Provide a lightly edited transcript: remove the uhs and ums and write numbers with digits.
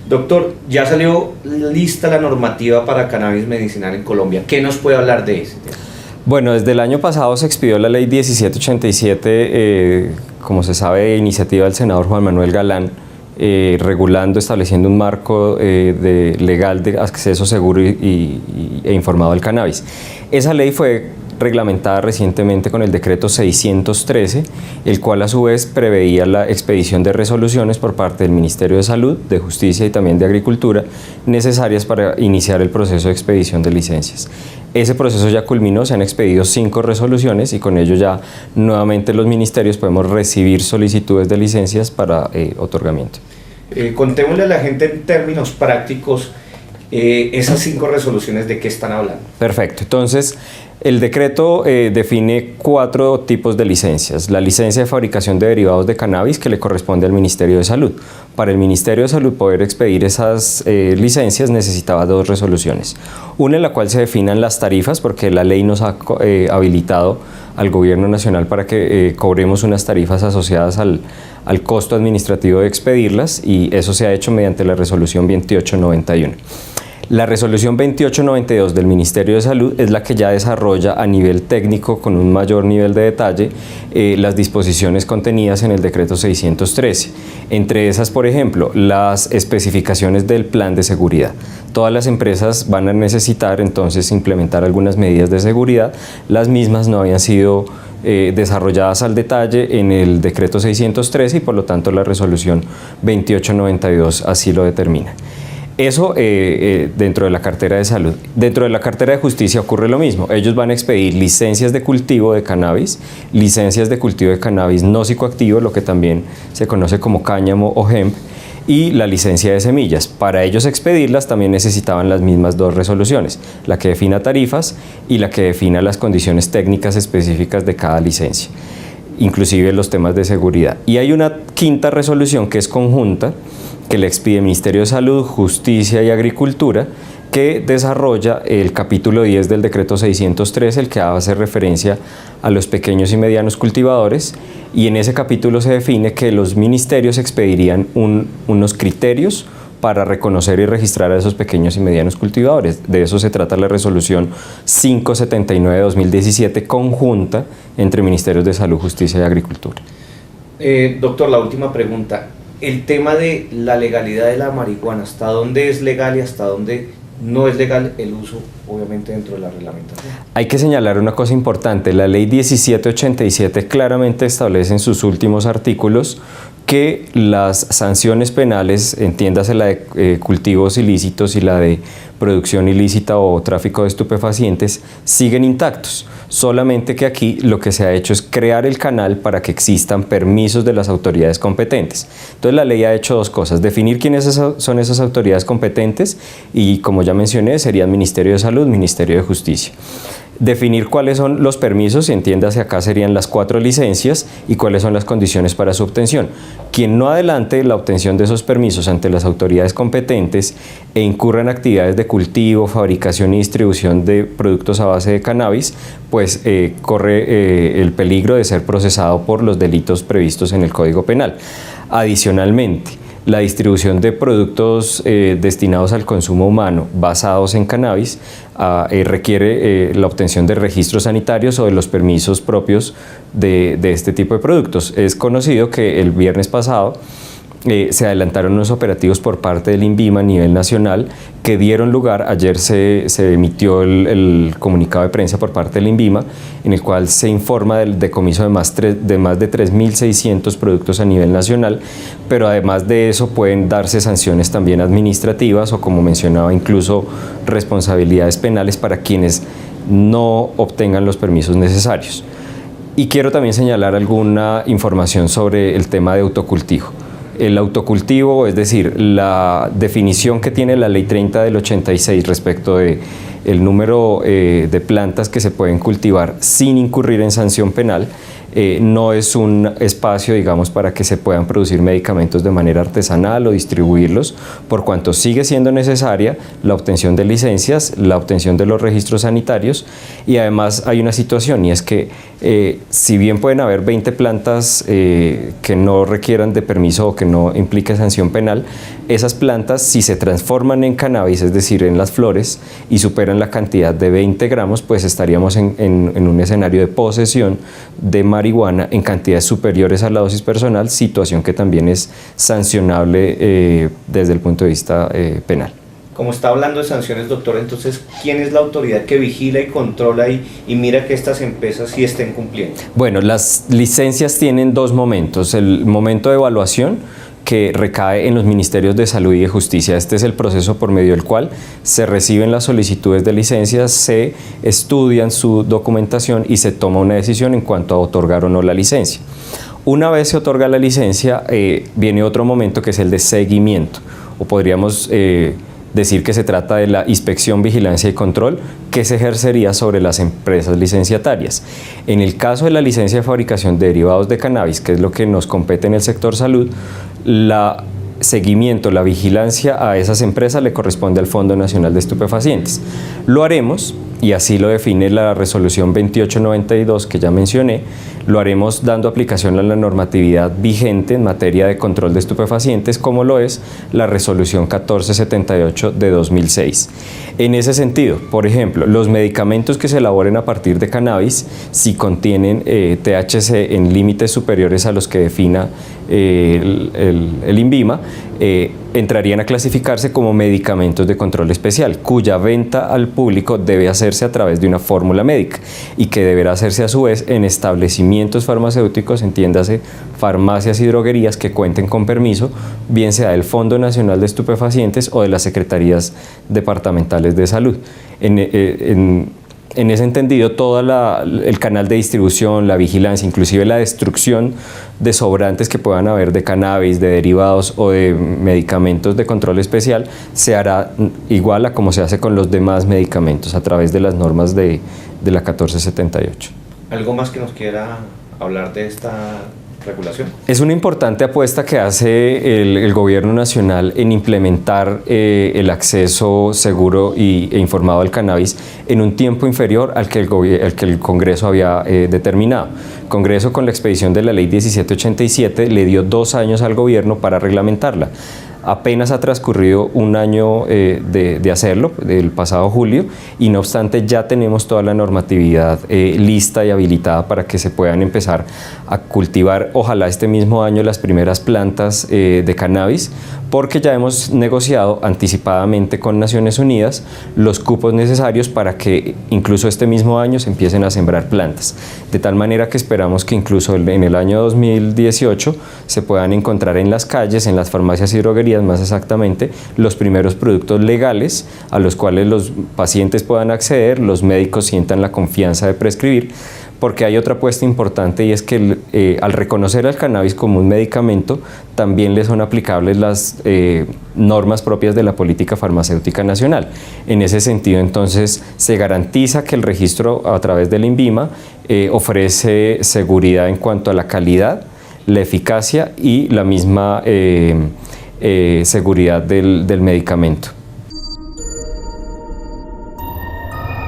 Doctor, ya salió lista la normativa para cannabis medicinal en Colombia. ¿Qué nos puede hablar de ese tema? Bueno, desde el año pasado se expidió la ley 1787, como se sabe, de iniciativa del senador Juan Manuel Galán, regulando, estableciendo un marco legal de acceso seguro e informado al cannabis. Esa ley fue reglamentada recientemente con el decreto 613, el cual a su vez preveía la expedición de resoluciones por parte del Ministerio de Salud, de Justicia y también de Agricultura, necesarias para iniciar el proceso de expedición de licencias. Ese proceso ya culminó, se han expedido 5 resoluciones y con ello ya nuevamente los ministerios podemos recibir solicitudes de licencias para otorgamiento. Contémosle a la gente en términos prácticos esas 5 resoluciones, ¿de qué están hablando? Perfecto, entonces el decreto define 4 tipos de licencias. La licencia de fabricación de derivados de cannabis, que le corresponde al Ministerio de Salud. Para el Ministerio de Salud poder expedir esas licencias necesitaba 2 resoluciones. Una en la cual se definan las tarifas, porque la ley nos ha habilitado al Gobierno Nacional para que cobremos unas tarifas asociadas al costo administrativo de expedirlas, y eso se ha hecho mediante la resolución 2891. La resolución 2892 del Ministerio de Salud es la que ya desarrolla a nivel técnico, con un mayor nivel de detalle, las disposiciones contenidas en el decreto 613. Entre esas, por ejemplo, las especificaciones del plan de seguridad. Todas las empresas van a necesitar entonces implementar algunas medidas de seguridad. Las mismas no habían sido desarrolladas al detalle en el decreto 613 y por lo tanto la resolución 2892 así lo determina. Eso dentro de la cartera de salud. Dentro de la cartera de justicia ocurre lo mismo. Ellos van a expedir licencias de cultivo de cannabis, licencias de cultivo de cannabis no psicoactivo, lo que también se conoce como cáñamo o hemp, y la licencia de semillas. Para ellos expedirlas también necesitaban las mismas 2 resoluciones, la que defina tarifas y la que defina las condiciones técnicas específicas de cada licencia, inclusive los temas de seguridad. Y hay una 5ª resolución que es conjunta, que le expide el Ministerio de Salud, Justicia y Agricultura, que desarrolla el capítulo 10 del decreto 603, el que hace referencia a los pequeños y medianos cultivadores, y en ese capítulo se define que los ministerios expedirían unos criterios para reconocer y registrar a esos pequeños y medianos cultivadores. De eso se trata la resolución 579 de 2017, conjunta entre Ministerios de Salud, Justicia y Agricultura. Doctor, la última pregunta. El tema de la legalidad de la marihuana, ¿hasta dónde es legal y hasta dónde no es legal el uso, obviamente, dentro de la reglamentación? Hay que señalar una cosa importante. La ley 1787 claramente establece en sus últimos artículos que las sanciones penales, entiéndase la de cultivos ilícitos y la de producción ilícita o tráfico de estupefacientes, siguen intactos. Solamente que aquí lo que se ha hecho es crear el canal para que existan permisos de las autoridades competentes. Entonces la ley ha hecho 2 cosas: definir quiénes son esas autoridades competentes y, como ya mencioné, serían Ministerio de Salud, Ministerio de Justicia. Definir cuáles son los permisos, y entiéndase acá serían las 4 licencias, y cuáles son las condiciones para su obtención. Quien no adelante la obtención de esos permisos ante las autoridades competentes e incurra en actividades de cultivo, fabricación y distribución de productos a base de cannabis, pues corre el peligro de ser procesado por los delitos previstos en el Código Penal. Adicionalmente, la distribución de productos destinados al consumo humano basados en cannabis requiere la obtención de registros sanitarios o de los permisos propios de este tipo de productos. Es conocido que el viernes pasado se adelantaron unos operativos por parte del INVIMA a nivel nacional que dieron lugar, ayer se emitió el comunicado de prensa por parte del INVIMA, en el cual se informa del decomiso de más de 3.600 productos a nivel nacional, pero además de eso pueden darse sanciones también administrativas o, como mencionaba, incluso responsabilidades penales para quienes no obtengan los permisos necesarios. Y quiero también señalar alguna información sobre el tema de autocultivo. El autocultivo, es decir, la definición que tiene la Ley 30 del 86 respecto de el número de plantas que se pueden cultivar sin incurrir en sanción penal, no es un espacio, digamos, para que se puedan producir medicamentos de manera artesanal o distribuirlos, por cuanto sigue siendo necesaria la obtención de licencias, la obtención de los registros sanitarios, y además hay una situación, y es que si bien pueden haber 20 plantas que no requieran de permiso o que no implique sanción penal, esas plantas, si se transforman en cannabis, es decir, en las flores, y superan la cantidad de 20 gramos, pues estaríamos en un escenario de posesión de marihuana en cantidades superiores a la dosis personal, situación que también es sancionable desde el punto de vista penal. Como está hablando de sanciones, doctor, entonces, ¿quién es la autoridad que vigila y controla y mira que estas empresas sí estén cumpliendo? Bueno, las licencias tienen dos momentos. El momento de evaluación, que recae en los Ministerios de Salud y de Justicia. Este es el proceso por medio del cual se reciben las solicitudes de licencias, se estudian su documentación y se toma una decisión en cuanto a otorgar o no la licencia. Una vez se otorga la licencia, viene otro momento que es el de seguimiento, o podríamos decir que se trata de la inspección, vigilancia y control que se ejercería sobre las empresas licenciatarias. En el caso de la licencia de fabricación de derivados de cannabis, que es lo que nos compete en el sector salud, la seguimiento, la vigilancia a esas empresas le corresponde al Fondo Nacional de Estupefacientes. Lo haremos, y así lo define la resolución 2892 que ya mencioné, lo haremos dando aplicación a la normatividad vigente en materia de control de estupefacientes, como lo es la resolución 1478 de 2006. En ese sentido, por ejemplo, los medicamentos que se elaboren a partir de cannabis, si contienen THC en límites superiores a los que defina el INVIMA, entrarían a clasificarse como medicamentos de control especial, cuya venta al público debe hacerse a través de una fórmula médica y que deberá hacerse a su vez en establecimientos farmacéuticos, entiéndase farmacias y droguerías que cuenten con permiso, bien sea del Fondo Nacional de Estupefacientes o de las Secretarías Departamentales de Salud. En ese entendido, todo el canal de distribución, la vigilancia, inclusive la destrucción de sobrantes que puedan haber de cannabis, de derivados o de medicamentos de control especial, se hará igual a como se hace con los demás medicamentos a través de las normas de la 1478. ¿Algo más que nos quiera hablar de esta regulación? Es una importante apuesta que hace el gobierno nacional en implementar el acceso seguro e informado al cannabis en un tiempo inferior al que el Congreso había determinado. El Congreso, con la expedición de la Ley 1787, le dio 2 años al gobierno para reglamentarla. Apenas ha transcurrido un año de hacerlo, del pasado julio, y no obstante ya tenemos toda la normatividad lista y habilitada para que se puedan empezar a cultivar, ojalá este mismo año, las primeras plantas de cannabis, porque ya hemos negociado anticipadamente con Naciones Unidas los cupos necesarios para que incluso este mismo año se empiecen a sembrar plantas. De tal manera que esperamos que incluso en el año 2018 se puedan encontrar en las calles, en las farmacias y droguerías más exactamente, los primeros productos legales a los cuales los pacientes puedan acceder, los médicos sientan la confianza de prescribir, porque hay otra apuesta importante, y es que al reconocer al cannabis como un medicamento, también le son aplicables las normas propias de la política farmacéutica nacional. En ese sentido, entonces, se garantiza que el registro a través del INVIMA ofrece seguridad en cuanto a la calidad, la eficacia y la misma seguridad del medicamento.